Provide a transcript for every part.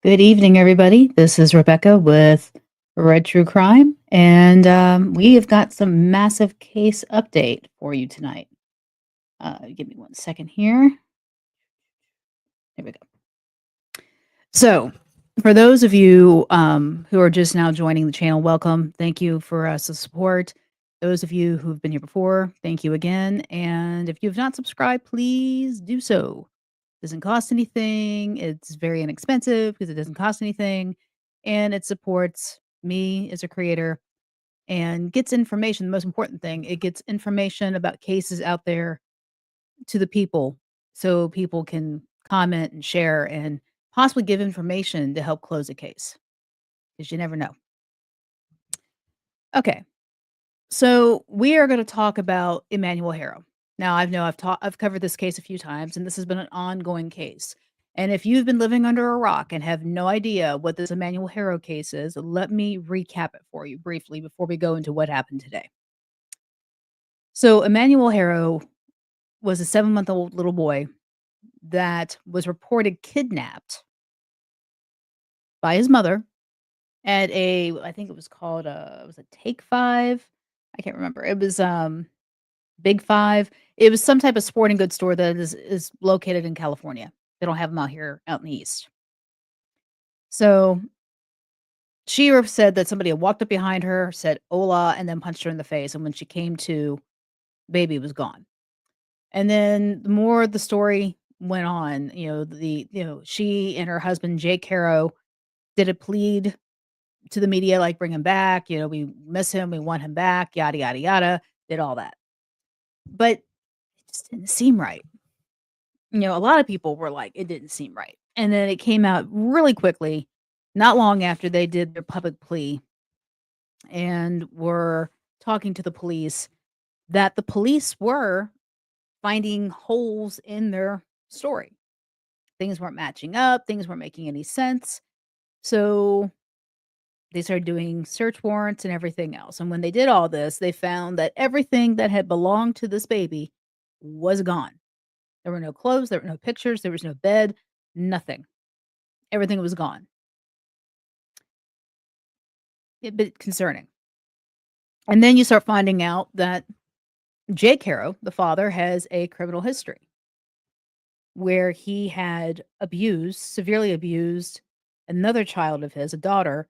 Good evening, everybody. This is Rebecca with Red True Crime, and we have got some massive case update for you tonight. Give me one second here. There we go. So, for those of you who are just now joining the channel, welcome. Thank you for the support. Those of you who've been here before, thank you again. And if you've not subscribed, please do so. Doesn't cost anything. It's very inexpensive because it doesn't cost anything, and it supports me as a creator and gets information. The most important thing, it gets information about cases out there to the people so people can comment and share and possibly give information to help close a case because you never know. Okay, so we are going to talk about Emmanuel Haro. Now, I've covered this case a few times, and this has been an ongoing case. And if you've been living under a rock and have no idea what this Emmanuel Haro case is, let me recap it for you briefly before we go into what happened today. So, Emmanuel Haro was a 7-month-old little boy that was reported kidnapped by his mother at I think it was called was it Take 5? I can't remember. It was Big 5. It was some type of sporting goods store that is located in California. They don't have them out here out in the East. So, she said that somebody had walked up behind her, said "Hola," and then punched her in the face, and when she came to, baby was gone. And then the more the story went on, she and her husband, Jake Haro, did a plead to the media, like, "Bring him back, we miss him, we want him back, yada, yada, yada," did all that. But it just didn't seem right. A lot of people were like, "It didn't seem right." And then it came out really quickly, not long after they did their public plea and were talking to the police, that the police were finding holes in their story. Things weren't matching up, things weren't making any sense. So they started doing search warrants and everything else. And when they did all this, they found that everything that had belonged to this baby was gone. There were no clothes, there were no pictures, there was no bed, nothing. Everything was gone. A bit concerning. And then you start finding out that Jake Haro, the father, has a criminal history where he had severely abused another child of his, a daughter,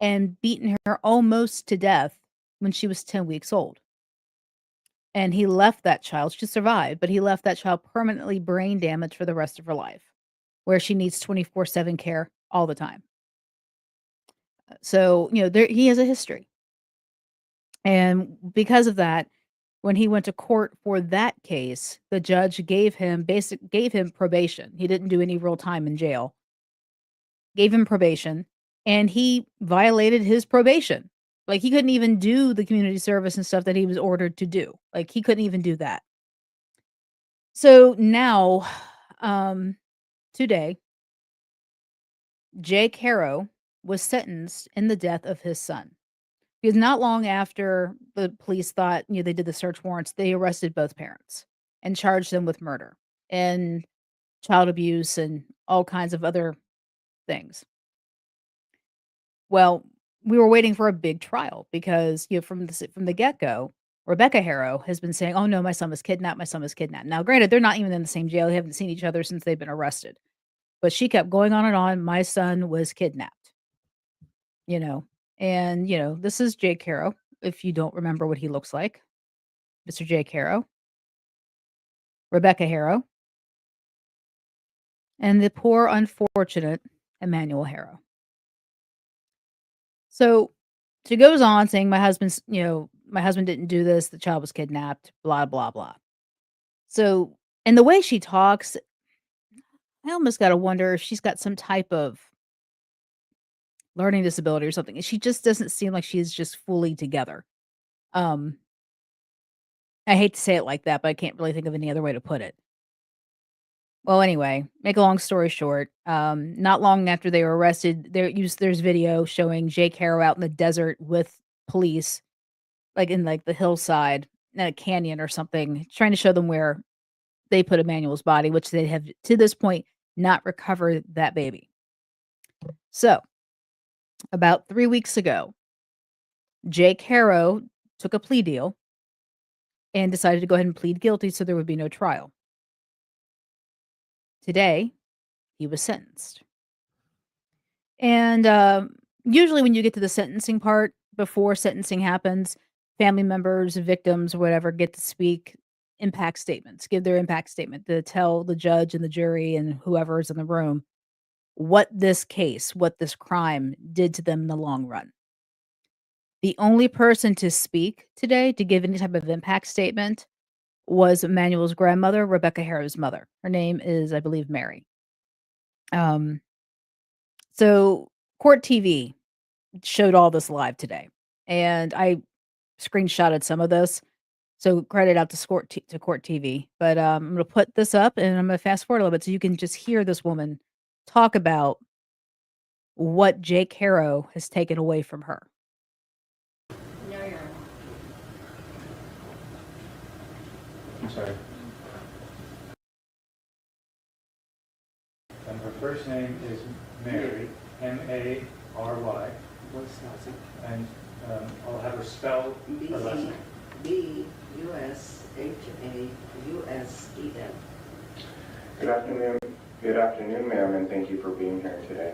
and beaten her almost to death when she was 10 weeks old. And he left that child, she survived, but he left that child permanently brain damaged for the rest of her life, where she needs 24/7 care all the time. So, he has a history. And because of that, when he went to court for that case, the judge gave him probation. He didn't do any real time in jail. Gave him probation, and he violated his probation. Like, he couldn't even do the community service and stuff that he was ordered to do. Like, he couldn't even do that. So now, um, today, Jake Haro was sentenced in the death of his son. Because not long after the police thought, they did the search warrants, they arrested both parents and charged them with murder and child abuse and all kinds of other things. Well, we were waiting for a big trial because, from the get-go, Rebecca Haro has been saying, "Oh, no, my son was kidnapped, my son was kidnapped." Now, granted, they're not even in the same jail, they haven't seen each other since they've been arrested, but she kept going on and on, "My son was kidnapped," you know? And, this is Jake Haro, if you don't remember what he looks like. Mr. Jake Haro, Rebecca Haro, and the poor unfortunate Emmanuel Haro. So, she goes on saying, "My husband didn't do this, the child was kidnapped, blah, blah, blah." So, and the way she talks, I almost gotta wonder if she's got some type of learning disability or something. She just doesn't seem like she's just fully together. Um, I hate to say it like that, but I can't really think of any other way to put it. Well, anyway, make a long story short, not long after they were arrested, there's video showing Jake Haro out in the desert with police, like, in, like, the hillside, in a canyon or something, trying to show them where they put Emmanuel's body, which they have, to this point, not recovered that baby. So, about 3 weeks ago, Jake Haro took a plea deal and decided to go ahead and plead guilty so there would be no trial. Today, he was sentenced. And, usually when you get to the sentencing part, before sentencing happens, family members, victims, whatever, get to speak impact statements, give their impact statement to tell the judge and the jury and whoever is in the room what this case, what this crime did to them in the long run. The only person to speak today to give any type of impact statement was Emmanuel's grandmother, Rebecca Haro's mother. Her name is, I believe, Mary. Um, so Court TV showed all this live today, and I screenshotted some of this. So credit out to Court TV. But I'm gonna put this up, and I'm gonna fast forward a little bit so you can just hear this woman talk about what Jake Haro has taken away from her. No, Your Honor. I'm sorry. And her first name is Mary, M-A-R-Y, What's that? and I'll have her spell her last name. B-U-S-H-A-U-S-E-N. Good afternoon, ma'am, and thank you for being here today.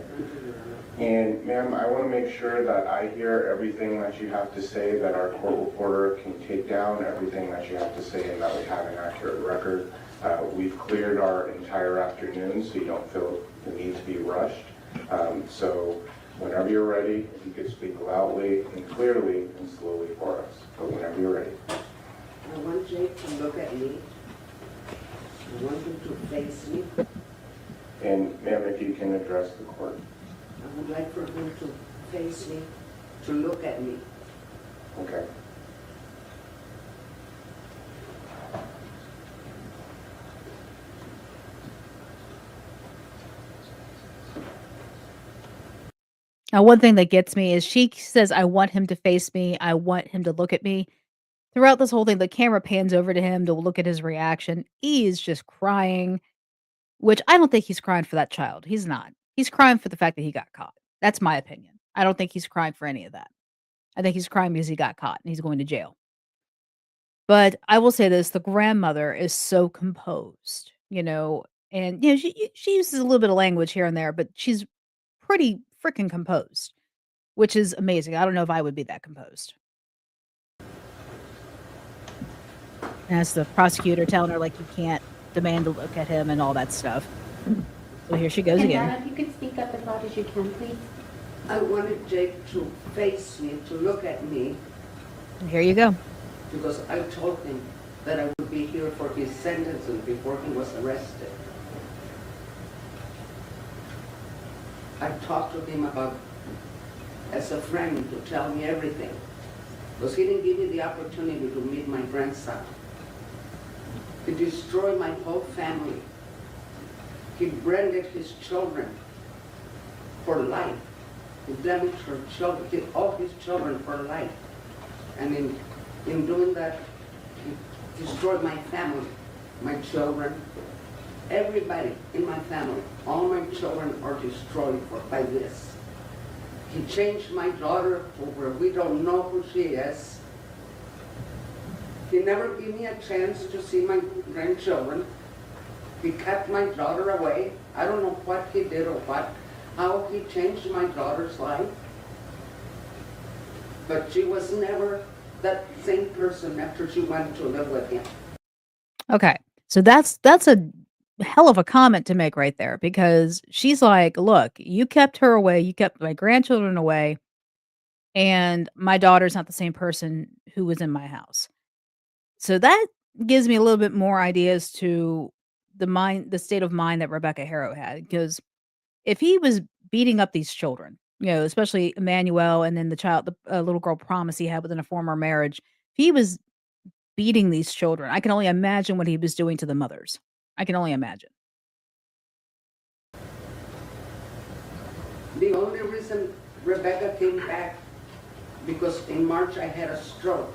And ma'am, I want to make sure that I hear everything that you have to say, that our court reporter can take down everything that you have to say, and that we have an accurate record. We've cleared our entire afternoon, so you don't feel the need to be rushed. So whenever you're ready, if you could speak loudly and clearly and slowly for us. But whenever you're ready. I want Jake to look at me. I want him to face me. And ma'am, if you can address the court. I would like for him to face me, to look at me. Okay. Now, one thing that gets me is she says, "I want him to face me. I want him to look at me." Throughout this whole thing, the camera pans over to him to look at his reaction. He is just crying, which I don't think he's crying for that child. He's not. He's crying for the fact that he got caught. That's my opinion. I don't think he's crying for any of that. I think he's crying because he got caught and he's going to jail. But I will say this, the grandmother is so composed, and she uses a little bit of language here and there, but she's pretty freaking composed, which is amazing. I don't know if I would be that composed. And that's the prosecutor telling her, like, you can't demand to look at him and all that stuff. So here she goes And again. Dad, if you could speak up as loud as you can, please. I wanted Jake to face me, to look at me, And here you go. because I told him that I would be here for his sentencing before he was arrested. I talked to him about, as a friend, to tell me everything. Because he didn't give me the opportunity to meet my grandson. He destroyed my whole family. He branded his children for life. He damaged her children, all his children for life. And in doing that, he destroyed my family, my children, everybody in my family. All my children are destroyed by this. He changed my daughter to where we don't know who she is. He never gave me a chance to see my grandchildren. He kept my daughter away. I don't know what he did or how he changed my daughter's life. But she was never that same person after she went to live with him. Okay. So that's a hell of a comment to make right there, because she's like, look, you kept her away, you kept my grandchildren away, and my daughter's not the same person who was in my house. So that gives me a little bit more ideas to the state of mind that Rebecca Haro had, because if he was beating up these children, especially Emmanuel, and then the little girl Promise he had within a former marriage, if he was beating these children, I can only imagine what he was doing to the mothers. I can only imagine. The only reason Rebecca came back, because in March I had a stroke.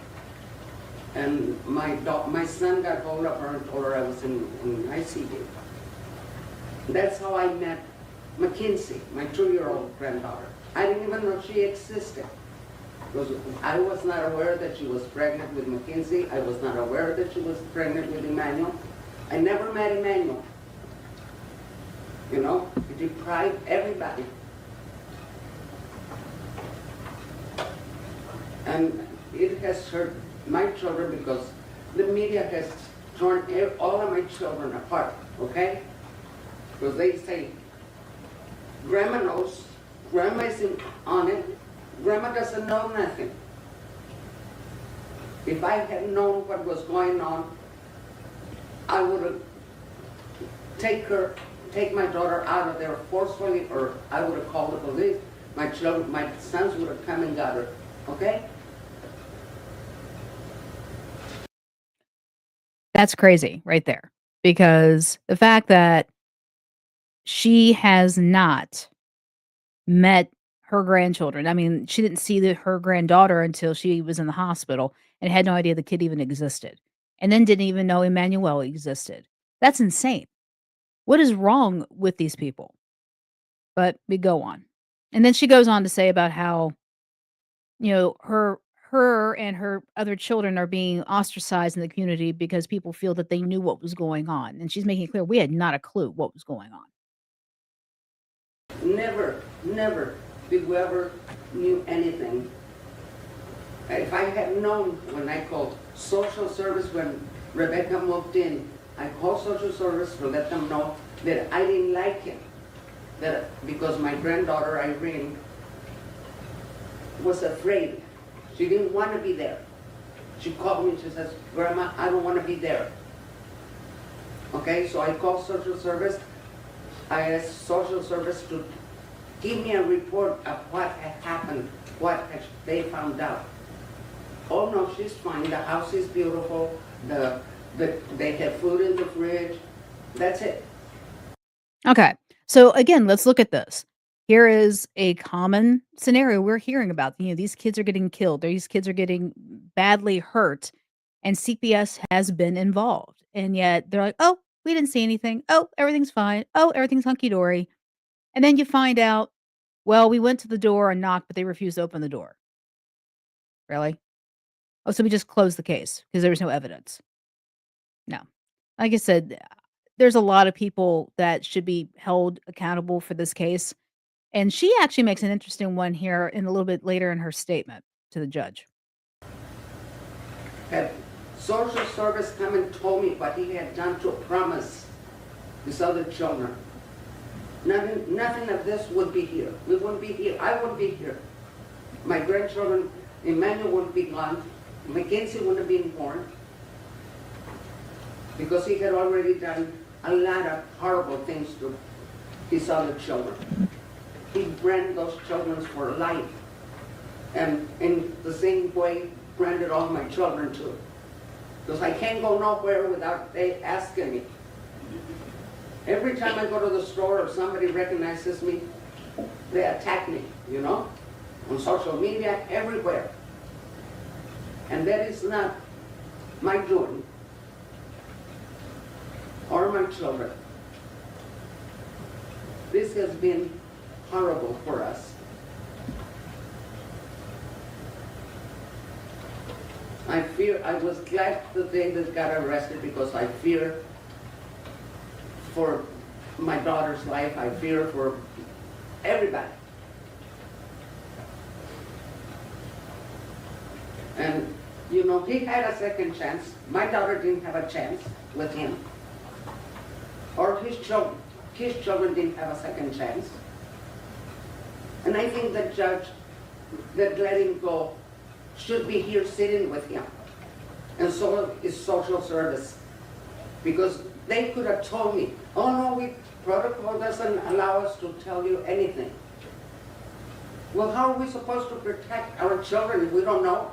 And my son got hold of her and told her I was in ICU. That's how I met Mackenzie, my 2-year-old granddaughter. I didn't even know she existed. Because I was not aware that she was pregnant with Mackenzie. I was not aware that she was pregnant with Emmanuel. I never met Emmanuel. You know, it deprived everybody. And it has hurt my children because the media has torn all of my children apart, okay? Because they say, Grandma knows, Grandma isn't on it, Grandma doesn't know nothing. If I had known what was going on, I would have take my daughter out of there forcefully, or I would have called the police. My sons would have come and got her, okay? That's crazy right there. Because the fact that she has not met her grandchildren. I mean, she didn't see her granddaughter until she was in the hospital and had no idea the kid even existed. And then didn't even know Emmanuel existed. That's insane. What is wrong with these people? But we go on. And then she goes on to say about how, her and her other children are being ostracized in the community because people feel that they knew what was going on. And she's making it clear we had not a clue what was going on. Never, never did we ever knew anything. If I had known when I called social service when Rebecca moved in, I called social service to let them know that I didn't like him. Because my granddaughter Irene was afraid. She didn't want to be there. She called me and she says, Grandma, I don't want to be there. Okay, so I called social service. I asked social service to give me a report of what had happened, they found out. Oh no, she's fine. The house is beautiful. They have food in the fridge. That's it. Okay. So again, let's look at this. Here is a common scenario we're hearing about. These kids are getting killed. These kids are getting badly hurt, and CPS has been involved. And yet they're like, oh, we didn't see anything. Oh, everything's fine. Oh, everything's hunky dory. And then you find out, well, we went to the door and knocked, but they refused to open the door. Really? Oh, so we just closed the case because there was no evidence. No. Like I said, there's a lot of people that should be held accountable for this case. And she actually makes an interesting one here in a little bit later in her statement to the judge. Have social service come and told me what he had done to promise these other children. Nothing of this would be here. We wouldn't be here. I wouldn't be here. My grandchildren, Emmanuel wouldn't be gone. Mackenzie wouldn't have been born. Because he had already done a lot of horrible things to his other children. He branded those children for life. And in the same way, branded all my children too. Because I can't go nowhere without they asking me. Every time I go to the store or somebody recognizes me, they attack me, on social media, everywhere. And that is not my doing or my children. This has been horrible for us. I was glad the day that got arrested because I fear for my daughter's life. I fear for everybody. And, he had a second chance. My daughter didn't have a chance with him. Or his children. His children didn't have a second chance. And I think the judge that let him go should be here sitting with him. And so is social service. Because they could have told me, oh no, protocol doesn't allow us to tell you anything. Well, how are we supposed to protect our children if we don't know?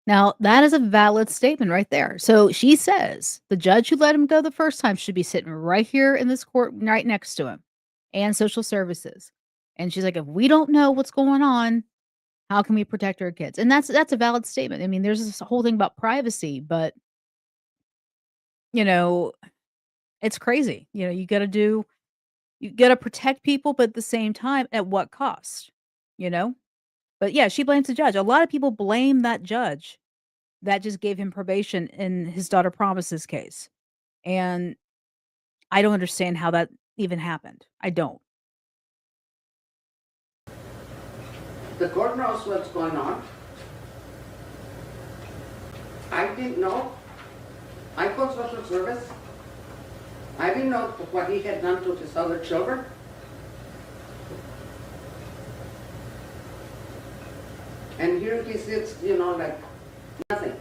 Now, that is a valid statement right there. So she says the judge who let him go the first time should be sitting right here in this court, right next to him, and social services. And she's like, if we don't know what's going on, how can we protect our kids? And that's a valid statement. I mean, there's this whole thing about privacy, but you know, It's crazy. You gotta protect people, but at the same time, at what cost? You know? But yeah, she blames the judge. A lot of people blame that judge that just gave him probation in his daughter Promises case. And I don't understand how that even happened. I don't. The court knows what's going on. I didn't know. I called social service. I didn't know what he had done to his other children. And here he sits, like nothing.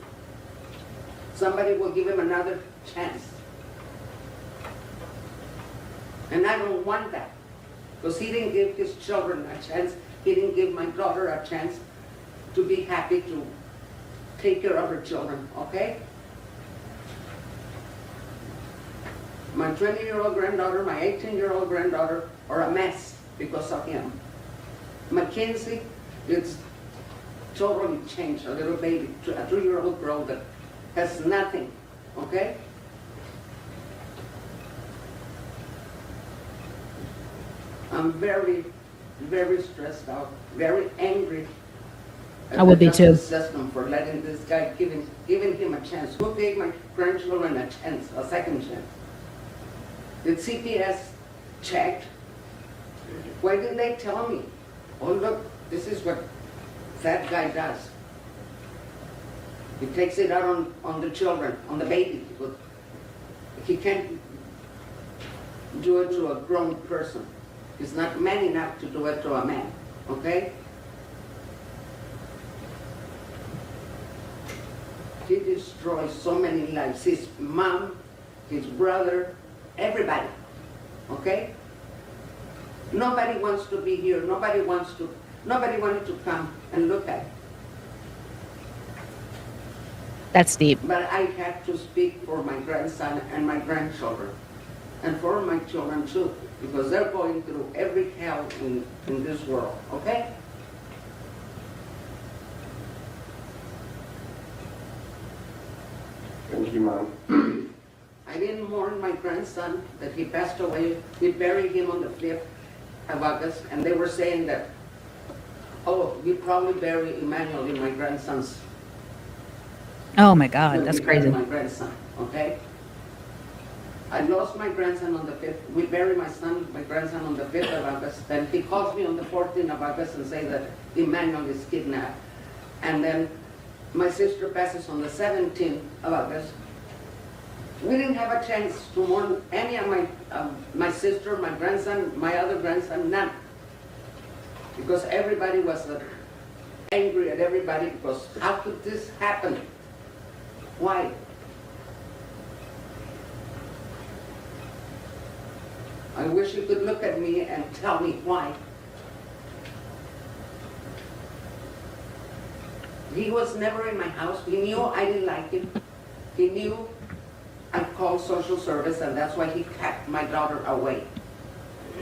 Somebody will give him another chance. And I don't want that. Because he didn't give his children a chance. He didn't give my daughter a chance to be happy to take care of her children, okay? My 20-year-old granddaughter, my 18-year-old granddaughter are a mess because of him. Mackenzie, it's totally changed, a little baby, a 2-year-old girl that has nothing, okay? I'm very, very stressed out, very angry at I would the be too. justice system for letting this guy, giving him a chance. Who gave my grandchildren a chance, a second chance? Did CPS check? Why didn't they tell me? Oh look, this is what that guy does. He takes it out on the children, on the baby. But he can't do it to a grown person. He's not man enough to do it to a man, okay? He destroys so many lives. His mom, his brother, everybody, okay? Nobody wants to be here. Nobody wanted to come and look at it. That's deep. But I had to speak for my grandson and my grandchildren, and for my children too, because they're going through every hell in this world, okay? Thank you, Mom. I didn't mourn my grandson that he passed away. We buried him on the 5th of August, and they were saying that, oh, we probably bury Emmanuel in my grandson's. Oh my God, when that's we bury crazy. my grandson, okay? I lost my grandson on the 5th. We buried my grandson on the 5th of August. And he calls me on the 14th of August and says that Emmanuel is kidnapped. And then my sister passes on the 17th of August. We didn't have a chance to mourn any of my sister, my grandson, my other grandson, none. Because everybody was angry at everybody because how could this happen? Why? I wish you could look at me and tell me why. He was never in my house. He knew I didn't like him. He knew I called social service, and that's why he kept my daughter away.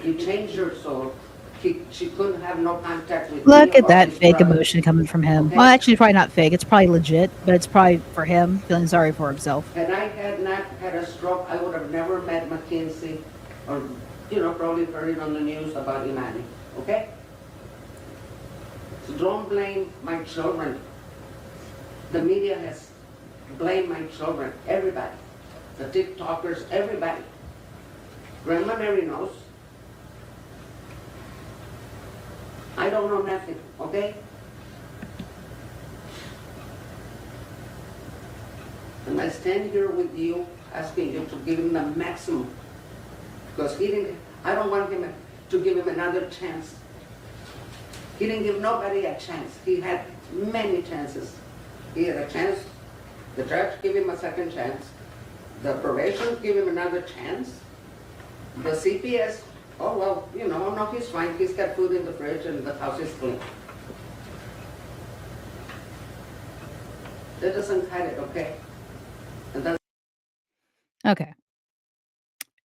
He changed her so she couldn't have no contact with me Look at or that his fake brother. emotion coming from him. Okay. Well, actually, probably not fake. It's probably legit, but it's probably for him feeling sorry for himself. Had I had not had a stroke, I would have never met Mackenzie or, probably heard it on the news about Emmanuel, okay? So don't blame my children. The media has blamed my children, everybody. The TikTokers, everybody. Grandma Mary knows. I don't know nothing, okay? And I stand here with you, asking you to give him the maximum. Because I don't want him to give him another chance. He didn't give nobody a chance. He had many chances. He had a chance. The judge gave him a second chance. The probation gave him another chance. The CPS, oh well, no, he's fine. He's got food in the fridge and the house is clean. That doesn't cut it, okay? And that's Okay.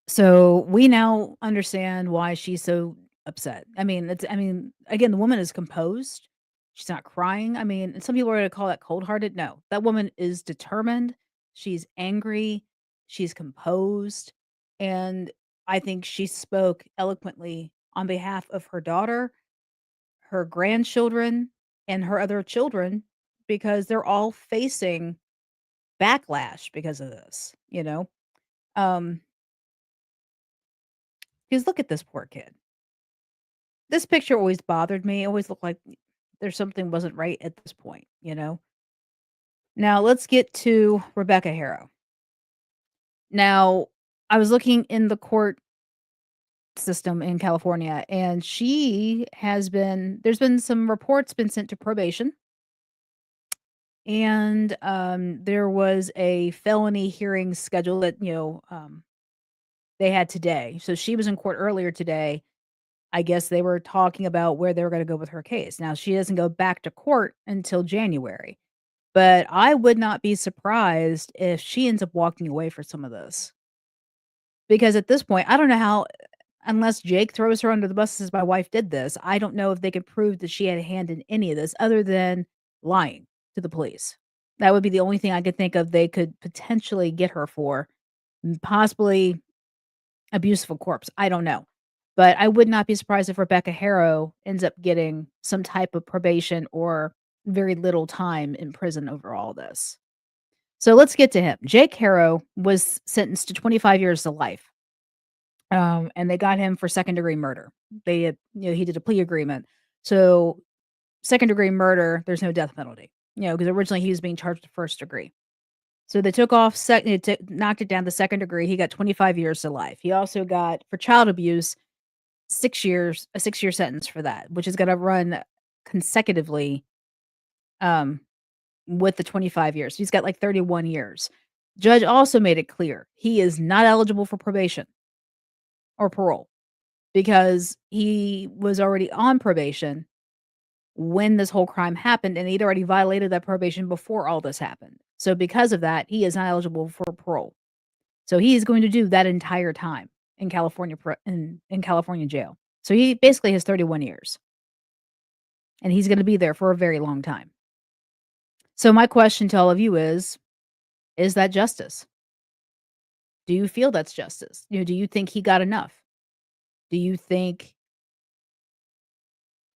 So we now understand why she's so upset. Again, the woman is composed. She's not crying. And some people are going to call that cold-hearted. No, that woman is determined. She's angry. She's composed. And I think she spoke eloquently on behalf of her daughter, her grandchildren, and her other children because they're all facing backlash because of this, you know? Um, because look at this poor kid. This picture always bothered me. It always looked like there's something wasn't right at this point, you know? Now let's get to Rebecca Harrow. Now, I was looking in the court system in California, and there's been some reports been sent to probation, and there was a felony hearing scheduled that they had today. So she was in court earlier today. I guess they were talking about where they were going to go with her case. Now she doesn't go back to court until January, but I would not be surprised if she ends up walking away for some of this. Because at this point, I don't know how unless Jake throws her under the bus, says my wife did this, I don't know if they could prove that she had a hand in any of this other than lying to the police. That would be the only thing I could think of they could potentially get her for, possibly abuse of a corpse. I don't know. But I would not be surprised if Rebecca Harrow ends up getting some type of probation or very little time in prison over all this. So let's get to him. Jake Harrow was sentenced to 25 years to life. And they got him for second-degree murder. They had he did a plea agreement. So, second-degree murder, there's no death penalty, because originally he was being charged with first degree. So they took off knocked it down to second degree. He got 25 years to life. He also got, for child abuse, 6 years, a 6-year sentence for that, which is gonna run consecutively, um, with the 25 years. He's got, like, 31 years. Judge also made it clear he is not eligible for probation or parole, because he was already on probation when this whole crime happened, and he'd already violated that probation before all this happened. So because of that, he is not eligible for parole. So he is going to do that entire time in California jail. So he basically has 31 years, and he's going to be there for a very long time. So my question to all of you is that justice? Do you feel that's justice? Do you think he got enough? Do you think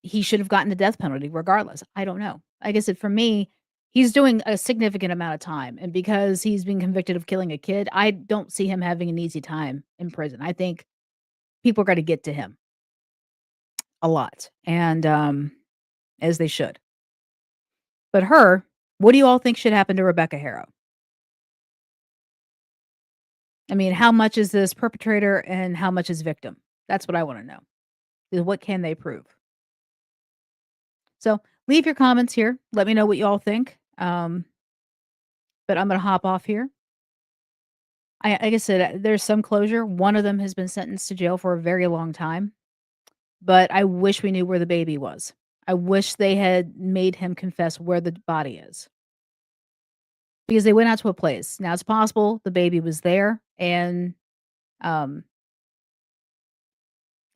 he should have gotten the death penalty regardless? I don't know. Like I said, for me, he's doing a significant amount of time, and because he's been convicted of killing a kid, I don't see him having an easy time in prison. I think people are gonna get to him a lot, and, as they should. But what do you all think should happen to Rebecca Harrow? I mean, how much is this perpetrator and how much is victim? That's what I wanna know, is what can they prove? So, leave your comments here. Let me know what you all think. But I'm gonna hop off here. Like I said, there's some closure. One of them has been sentenced to jail for a very long time, but I wish we knew where the baby was. I wish they had made him confess where the body is, because they went out to a place. Now it's possible the baby was there and um,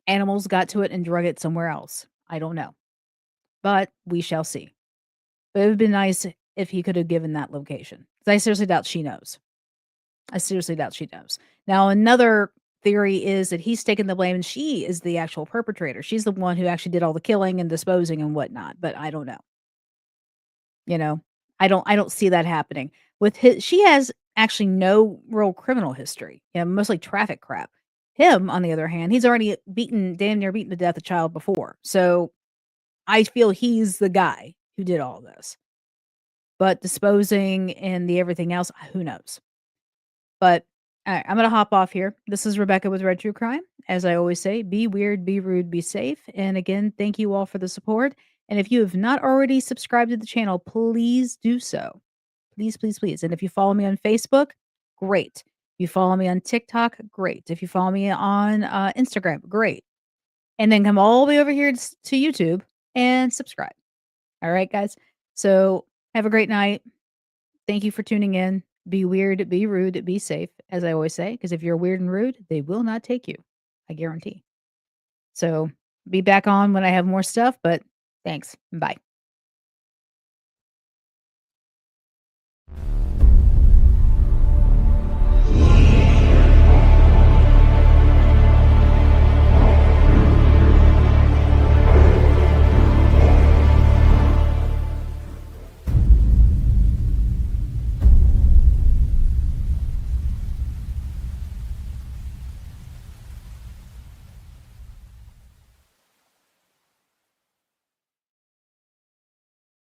animals got to it and drug it somewhere else. I don't know, but we shall see. But it would be nice if he could have given that location, 'cause I seriously doubt she knows. I seriously doubt she knows. Now, another theory is that he's taking the blame and she is the actual perpetrator. She's the one who actually did all the killing and disposing and whatnot, but I don't know. You know, I don't see that happening. She has actually no real criminal history. Mostly traffic crap. Him, on the other hand, he's already damn near beaten to death a child before. So I feel he's the guy who did all this. But disposing and the everything else, who knows? But, alright, I'm gonna hop off here. This is Rebecca with Red True Crime. As I always say, be weird, be rude, be safe. And again, thank you all for the support. And if you have not already subscribed to the channel, please do so. Please, please, please. And if you follow me on Facebook, great. If you follow me on TikTok, great. If you follow me on Instagram, great. And then come all the way over here to YouTube and subscribe. All right, guys. So have a great night. Thank you for tuning in. Be weird, be rude, be safe, as I always say, because if you're weird and rude, they will not take you. I guarantee. So be back on when I have more stuff, but thanks. Bye.